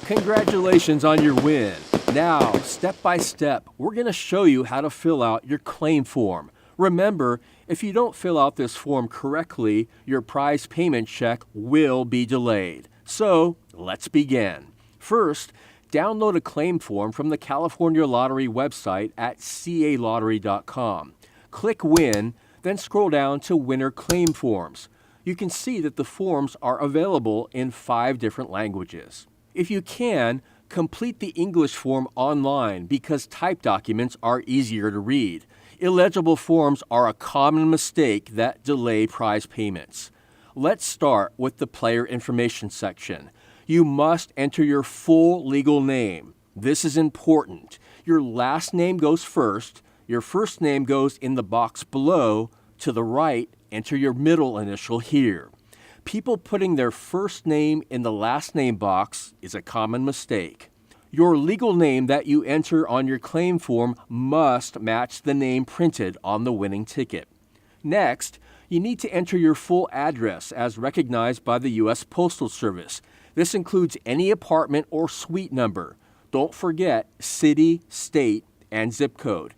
Congratulations on your win. Now, step by step, we're going to show you how to fill out your claim form. Remember, if you don't fill out this form correctly, your prize payment check will be delayed. So, let's begin. First, download a claim form from the California Lottery website at calottery.com. Click Win, then scroll down to Winner Claim Forms. You can see that the forms are available in 5 different languages. If you can, complete the English form online because typed documents are easier to read. Illegible forms are a common mistake that delay prize payments. Let's start with the player information section. You must enter your full legal name. This is important. Your last name goes first. Your first name goes in the box below. To the right, enter your middle initial here. People putting their first name in the last name box is a common mistake. Your legal name that you enter on your claim form must match the name printed on the winning ticket. Next, you need to enter your full address as recognized by the U.S. Postal Service. This includes any apartment or suite number. Don't forget city, state, and zip code.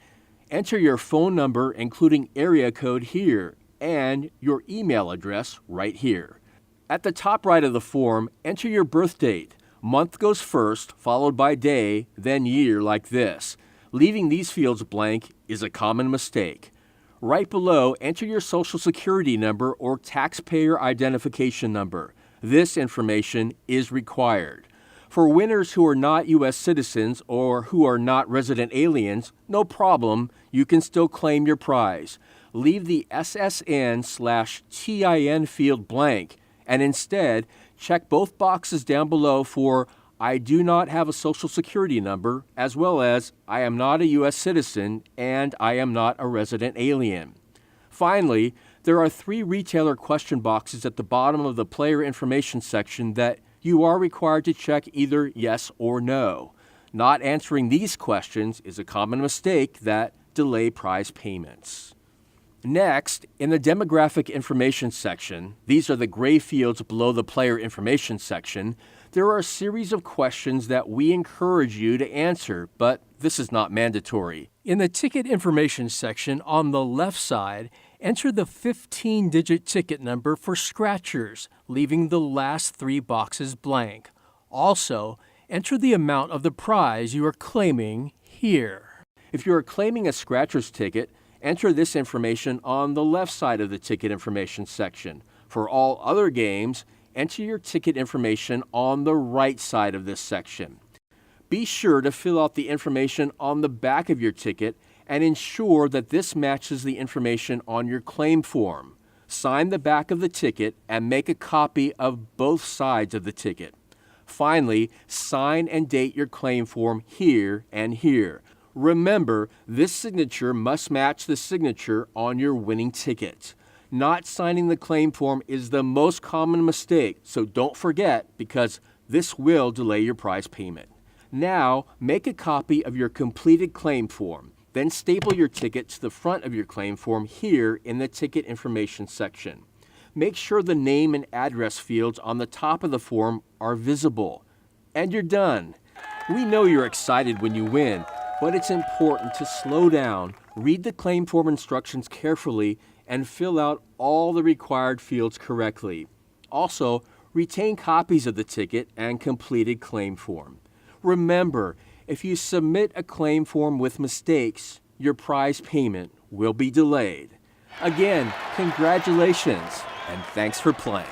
Enter your phone number, including area code here, and your email address right here. At the top right of the form, enter your birth date. Month goes first, followed by day, then year like this. Leaving these fields blank is a common mistake. Right below, enter your Social Security number or taxpayer identification number. This information is required. For winners who are not U.S. citizens or who are not resident aliens, no problem, you can still claim your prize. Leave the SSN/TIN field blank and instead check both boxes down below for I do not have a Social Security number, as well as I am not a U.S. citizen and I am not a resident alien. Finally, there are 3 retailer question boxes at the bottom of the player information section that you are required to check either yes or no. Not answering these questions is a common mistake that delay prize payments. Next, in the demographic information section, these are the gray fields below the player information section, there are a series of questions that we encourage you to answer, but this is not mandatory. In the ticket information section on the left side, enter the 15-digit ticket number for scratchers, leaving the last 3 boxes blank. Also, enter the amount of the prize you are claiming here. If you are claiming a scratcher's ticket, enter this information on the left side of the ticket information section. For all other games, enter your ticket information on the right side of this section. Be sure to fill out the information on the back of your ticket and ensure that this matches the information on your claim form. Sign the back of the ticket and make a copy of both sides of the ticket. Finally, sign and date your claim form here and here. Remember, this signature must match the signature on your winning ticket. Not signing the claim form is the most common mistake, so don't forget because this will delay your prize payment. Now, make a copy of your completed claim form. Then staple your ticket to the front of your claim form here in the ticket information section. Make sure the name and address fields on the top of the form are visible. And you're done. We know you're excited when you win, but it's important to slow down, read the claim form instructions carefully, and fill out all the required fields correctly. Also, retain copies of the ticket and completed claim form. Remember, if you submit a claim form with mistakes, your prize payment will be delayed. Again, congratulations, and thanks for playing.